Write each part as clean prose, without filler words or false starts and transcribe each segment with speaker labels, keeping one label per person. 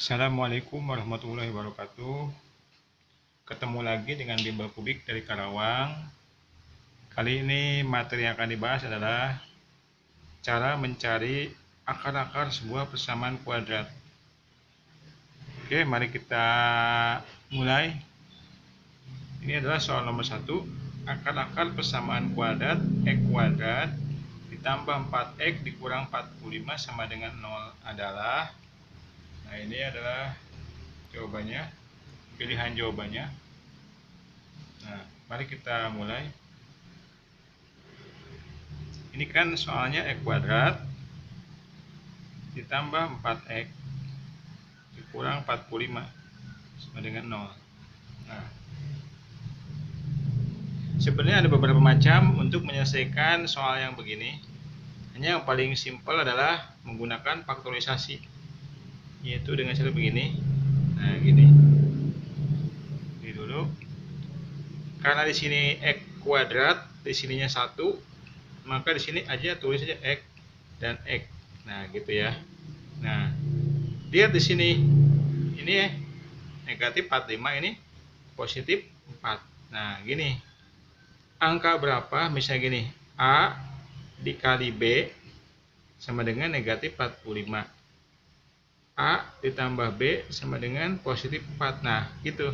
Speaker 1: Assalamualaikum warahmatullahi wabarakatuh. Ketemu lagi dengan Bimbel Kubik dari Karawang. Kali ini materi yang akan dibahas adalah cara mencari akar-akar sebuah persamaan kuadrat. Oke, mari kita mulai. Ini adalah soal nomor 1. Akar-akar persamaan kuadrat X kuadrat ditambah 4X dikurang 45 sama dengan 0 adalah. Nah, ini adalah jawabannya, pilihan jawabannya. Nah, mari kita mulai. Ini kan soalnya X kuadrat ditambah 4X dikurang 45 sama dengan 0. Nah, sebenarnya ada beberapa macam untuk menyelesaikan soal yang begini. Hanya yang paling simpel adalah menggunakan faktorisasi, yaitu dengan cara begini. Nah, gini. Ini dulu. Karena di sini X kuadrat, di sininya 1, maka di sini aja tulis saja X dan X. Nah, gitu ya. Nah, lihat di sini. Ini ya, negatif 45, ini positif 4. Nah, gini. Angka berapa? Misalnya gini. A dikali B sama dengan negatif 45. A ditambah B sama dengan positif 4. Nah, gitu.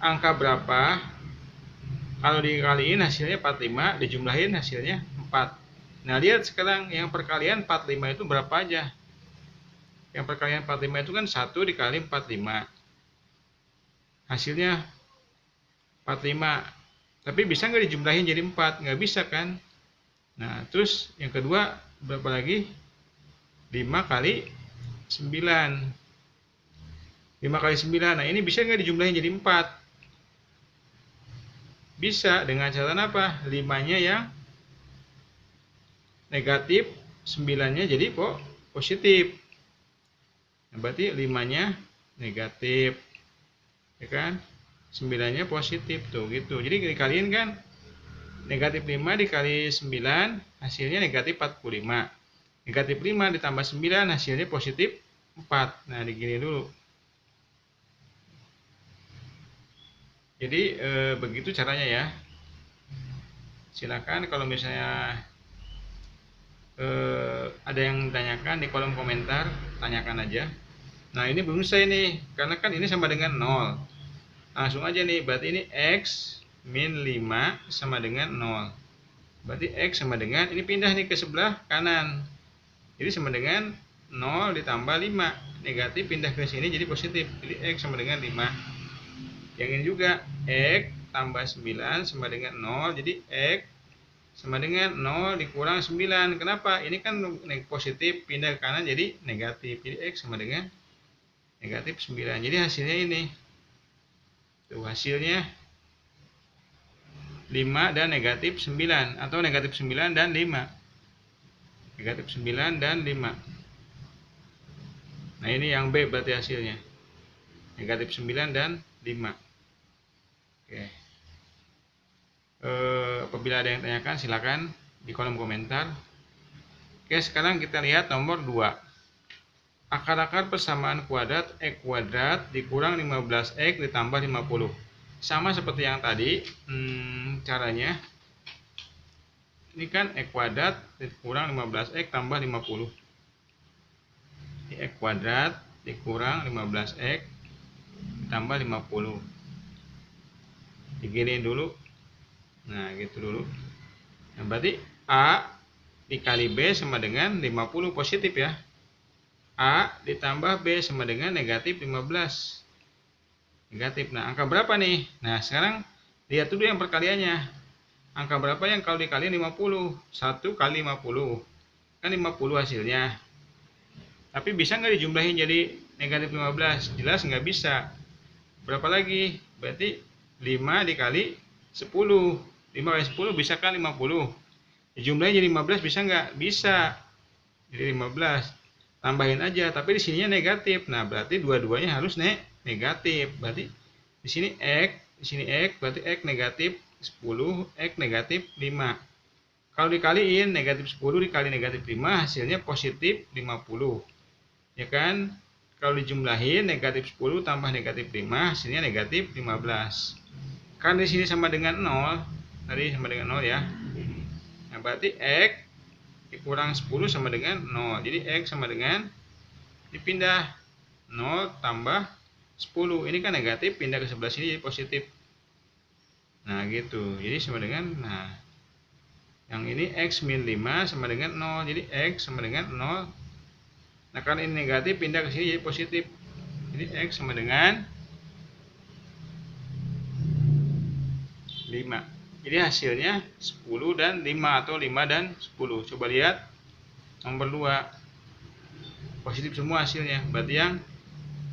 Speaker 1: Angka berapa? Kalau dikaliin hasilnya 45, dijumlahin hasilnya 4. Nah, lihat sekarang yang perkalian 45 itu berapa aja? Yang perkalian 45 itu kan 1 dikali 45. Hasilnya 45. Tapi bisa nggak dijumlahin jadi 4? Nggak bisa kan? Nah, terus yang kedua berapa lagi? 5 kali 9. 5 kali 9. Nah, ini bisa nggak dijumlahin jadi 4? Bisa, dengan catatan apa? 5-nya yang negatif, 9-nya jadi positif. Nah, berarti 5-nya negatif, ya kan? 9-nya positif tuh, gitu. Jadi dikaliin kan, negatif 5 dikali 9 hasilnya negatif 45. Negatif 5 ditambah 9 hasilnya positif 4. Nah, digini dulu. Jadi begitu caranya ya. Silakan kalau misalnya ada yang ditanyakan di kolom komentar, tanyakan aja. Nah, ini belum selesai nih, karena kan ini sama dengan 0. Langsung aja nih, berarti ini X min 5 sama dengan 0. Berarti X sama dengan, ini pindah nih ke sebelah kanan. Jadi sama dengan 0 ditambah 5. Negatif pindah ke sini jadi positif. Jadi X sama dengan 5. Yang ini juga X tambah 9 sama dengan 0. Jadi X sama dengan 0 dikurang 9. Kenapa? Ini kan positif pindah ke kanan jadi negatif. Jadi X sama dengan negatif 9. Jadi hasilnya ini. Tuh, hasilnya 5 dan negatif 9. Atau negatif 9 dan 5. Negatif 9 dan 5. Nah, ini yang B berarti hasilnya. Negatif 9 dan 5. Oke. Apabila ada yang tanyakan silakan di kolom komentar. Oke, sekarang kita lihat nomor 2. Akar-akar persamaan kuadrat X kuadrat dikurang 15X ditambah 50. Sama seperti yang tadi, caranya. Ini kan X kuadrat dikurang 15X tambah 50. Ini X kuadrat dikurang 15X ditambah 50. Diginiin dulu. Nah, gitu dulu. Nah, berarti A dikali B sama dengan 50 positif ya. A ditambah B sama dengan negatif 15. Negatif. Nah, angka berapa nih? Nah, sekarang lihat dulu yang perkaliannya. Angka berapa yang kalau dikaliin 50? 1 kali 50. Kan 50 hasilnya. Tapi bisa nggak dijumlahin jadi negatif 15? Jelas nggak bisa. Berapa lagi? Berarti 5 dikali 10. 5 kali 10 bisa kan 50. Dijumlahin jadi 15 bisa nggak? Bisa. Jadi 15. Tambahin aja, tapi di sininya negatif. Nah, berarti dua-duanya harus negatif. Berarti di sini X, di sini X, berarti X negatif 10, X negatif 5. Kalau dikaliin negatif 10 dikali negatif 5 hasilnya positif 50. Ya kan? Kalau dijumlahin negatif 10 tambah negatif 5 hasilnya negatif 15. Kan di sini sama dengan 0. Tadi sama dengan 0 ya. Nah, berarti X dikurang 10 sama dengan 0. Jadi X sama dengan dipindah 0 tambah 10. Ini kan negatif, pindah ke sebelah sini jadi positif. Nah, gitu. Jadi sama dengan, nah, yang ini X min 5 sama dengan 0. Jadi X sama dengan 0. Nah, karena ini negatif, pindah ke sini jadi positif. Jadi X sama dengan 5. Jadi hasilnya 10 dan 5 atau 5 dan 10. Coba lihat nomor 2. Positif semua hasilnya. Berarti yang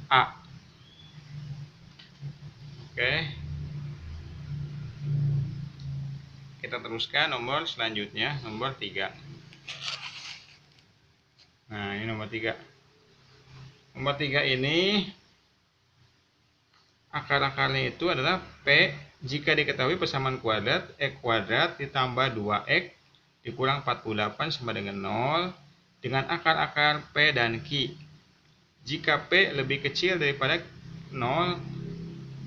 Speaker 1: A. Oke. Kita teruskan nomor selanjutnya, nomor 3. Nah, ini nomor 3. Nomor 3 ini akar-akarnya itu adalah P jika diketahui persamaan kuadrat X kuadrat ditambah 2X dikurang 48 sama dengan 0 dengan akar-akar P dan Q. Jika P lebih kecil daripada 0,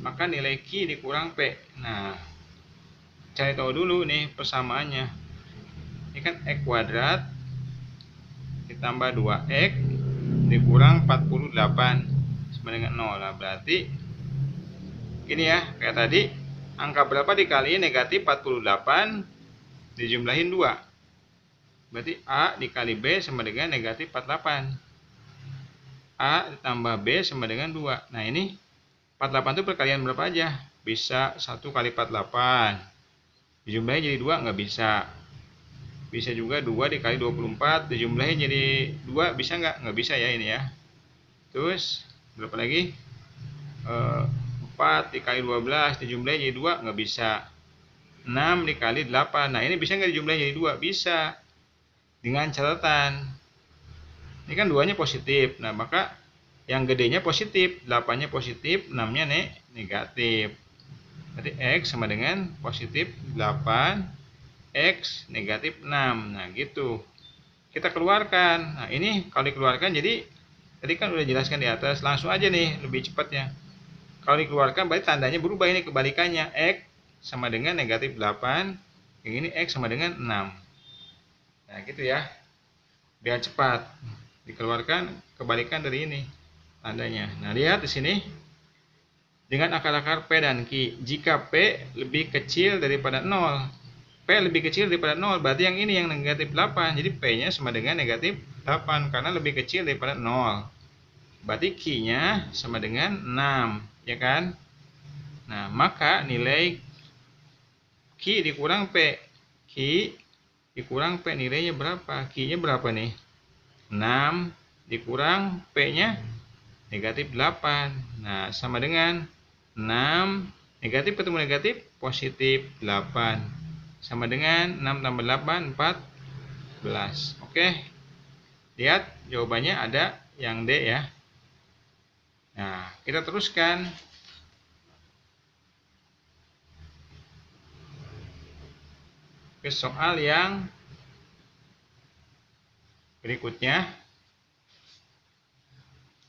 Speaker 1: maka nilai Q dikurang P. Nah, cari tahu dulu nih persamaannya. Ini kan X kuadrat ditambah 2X dikurang 48 sama dengan 0. Nah, berarti ini ya, kayak tadi, angka berapa dikaliin negatif 48 dijumlahin 2. Berarti A dikali B sama dengan negatif 48. A ditambah B sama dengan 2. Nah, ini 48 itu perkalian berapa aja? Bisa 1 kali 48. Dijumlahin jadi 2 nggak bisa. Bisa juga 2 dikali 24 dijumlahin jadi 2, bisa nggak? Nggak bisa ya ini ya. Terus berapa lagi? 4 dikali 12 dijumlahin jadi 2, nggak bisa. 6 dikali 8. Nah, ini bisa nggak dijumlahin jadi 2? Bisa. Dengan catatan, ini kan 2-nya positif. Nah, maka yang gedenya positif, 8-nya positif, 6-nya negatif. Berarti X sama dengan positif 8, X negatif 6. Nah, gitu. Kita keluarkan. Nah, ini kalau dikeluarkan, jadi tadi kan udah jelaskan di atas, langsung aja nih lebih cepatnya. Kalau dikeluarkan berarti tandanya berubah, ini kebalikannya. X sama dengan negatif 8, yang ini X sama dengan 6. Nah, gitu ya. Biar cepat. Dikeluarkan, kebalikan dari ini tandanya. Nah, lihat di sini. Dengan akar-akar P dan Q. Jika P lebih kecil daripada 0. P lebih kecil daripada 0, berarti yang ini yang negatif 8. Jadi P-nya sama dengan negatif 8 karena lebih kecil daripada 0. Berarti Q-nya sama dengan 6, ya kan? Nah, maka nilai Q dikurang P. Q dikurang P nilainya berapa? Q-nya berapa nih? 6 dikurang P-nya negatif 8. Nah, sama dengan 6 negatif ketemu negatif positif 8. Sama dengan 6 tambah 8, 14. Oke. Lihat jawabannya ada yang D ya. Nah, kita teruskan. Ke soal yang berikutnya.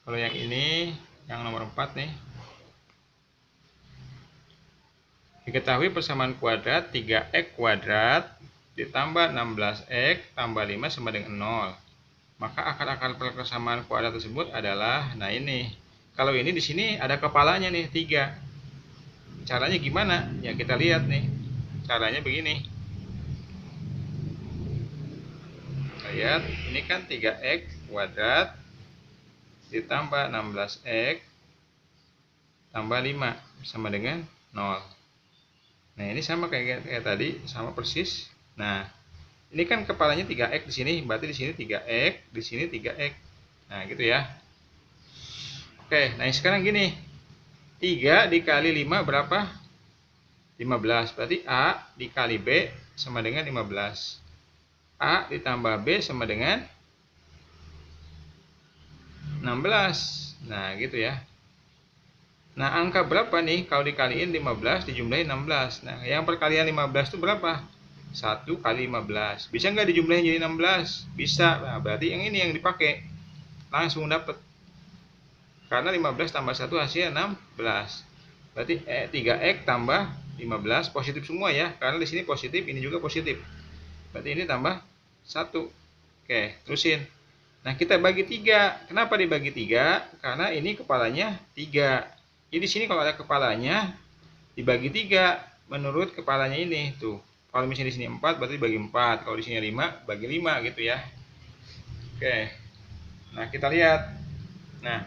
Speaker 1: Kalau yang ini, yang nomor 4 nih. Diketahui persamaan kuadrat 3x kuadrat ditambah 16x tambah 5 sama dengan 0. Maka akar-akar persamaan kuadrat tersebut adalah, nah ini. Kalau ini di sini ada kepalanya nih 3. Caranya gimana? Ya kita lihat nih. Caranya begini. Lihat, ini kan 3x kuadrat ditambah 16x tambah 5 sama dengan 0. Nah, ini sama kayak tadi, sama persis. Nah, ini kan kepalanya 3x di sini, berarti di sini 3x, di sini 3x. Nah, gitu ya. Oke, nah sekarang gini. 3 dikali 5 berapa? 15. Berarti A dikali B sama dengan 15. A ditambah B sama dengan 16. Nah, gitu ya. Nah, angka berapa nih kalau dikaliin 15 dijumlahin 16? Nah, yang perkalian 15 itu berapa? 1 kali 15. Bisa nggak dijumlahin jadi 16? Bisa. Nah, berarti yang ini yang dipakai. Langsung dapat. Karena 15 tambah 1 hasilnya 16. Berarti 3x tambah 15 positif semua ya. Karena di sini positif, ini juga positif. Berarti ini tambah 1. Oke, terusin. Nah, kita bagi 3. Kenapa dibagi 3? Karena ini kepalanya 3. Jadi di sini kalau ada kepalanya dibagi 3 menurut kepalanya ini tuh. Kalau misalnya di sini 4 berarti bagi 4. Kalau di sini 5 bagi 5 gitu ya. Oke. Nah, kita lihat. Nah,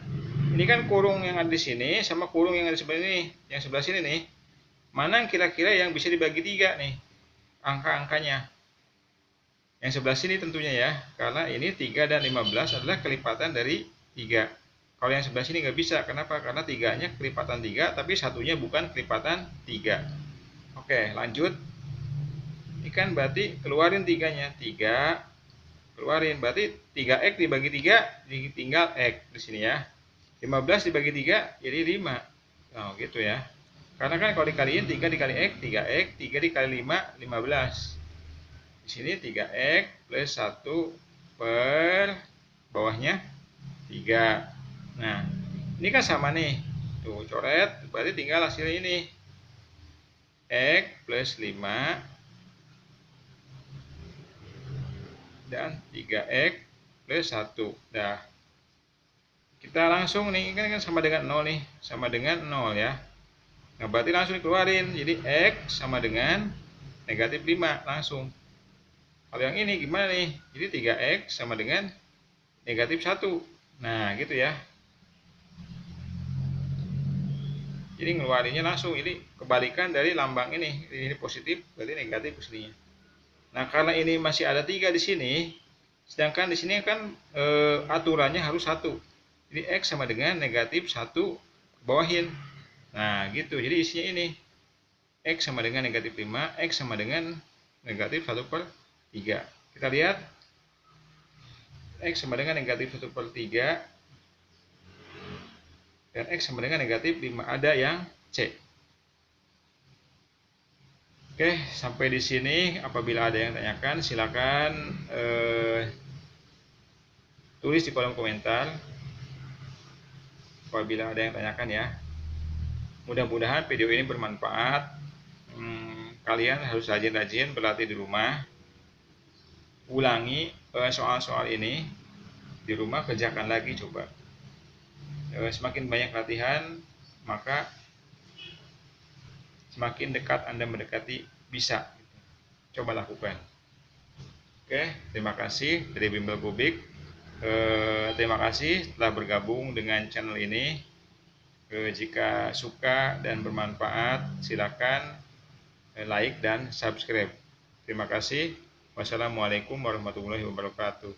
Speaker 1: ini kan kurung yang ada di sini sama kurung yang ada di sebelah ini. Yang sebelah sini nih. Mana kira-kira yang bisa dibagi 3 nih? Angka-angkanya. Yang sebelah sini tentunya ya. Karena ini 3 dan 15 adalah kelipatan dari 3. Kalau yang sebelah sini nggak bisa. Kenapa? Karena 3-nya kelipatan 3, tapi satunya bukan kelipatan 3. Oke, lanjut. Ini kan berarti keluarin 3-nya. 3 keluarin, berarti 3x dibagi 3 tinggal x di sini ya. 15 dibagi 3 jadi 5. Nah, gitu ya. Karena kan kalau dikaliin 3 dikali x 3x, 3 dikali 5 15. Di sini 3x plus 1 per bawahnya 3. Nah, ini kan sama nih. Tuh, coret, berarti tinggal hasilnya ini. X plus 5 dan 3x plus 1. Dah. Kita langsung nih, kan sama dengan 0 nih, sama dengan 0 ya. Nah, berarti langsung dikeluarin. Jadi x sama dengan negatif 5 langsung. Kalau yang ini gimana nih? Jadi 3x sama dengan negatif 1. Nah, gitu ya. Jadi ngeluarinnya langsung. Ini kebalikan dari lambang ini. Ini positif, berarti negatif aslinya. Nah, karena ini masih ada 3 di sini, sedangkan di sini kan aturannya harus 1. Jadi x sama dengan negatif 1 bawahin. Nah, gitu. Jadi isinya ini. X sama dengan negatif 5, X sama dengan negatif 1 per 3. Kita lihat. X sama dengan negatif 1 per 3. Dan X sama dengan negatif 5. Ada yang C. Oke, sampai di sini. Apabila ada yang tanyakan, silakan tulis di kolom komentar. Apabila ada yang tanyakan ya. Mudah-mudahan video ini bermanfaat. Kalian harus rajin-rajin berlatih di rumah. Ulangi soal-soal ini di rumah, kerjakan lagi coba. Semakin banyak latihan, maka semakin dekat Anda mendekati bisa. Coba lakukan. Oke, terima kasih dari Bimbel Kubik. Terima kasih telah bergabung dengan channel ini. Jika suka dan bermanfaat, silakan like dan subscribe. Terima kasih. Wassalamualaikum warahmatullahi wabarakatuh.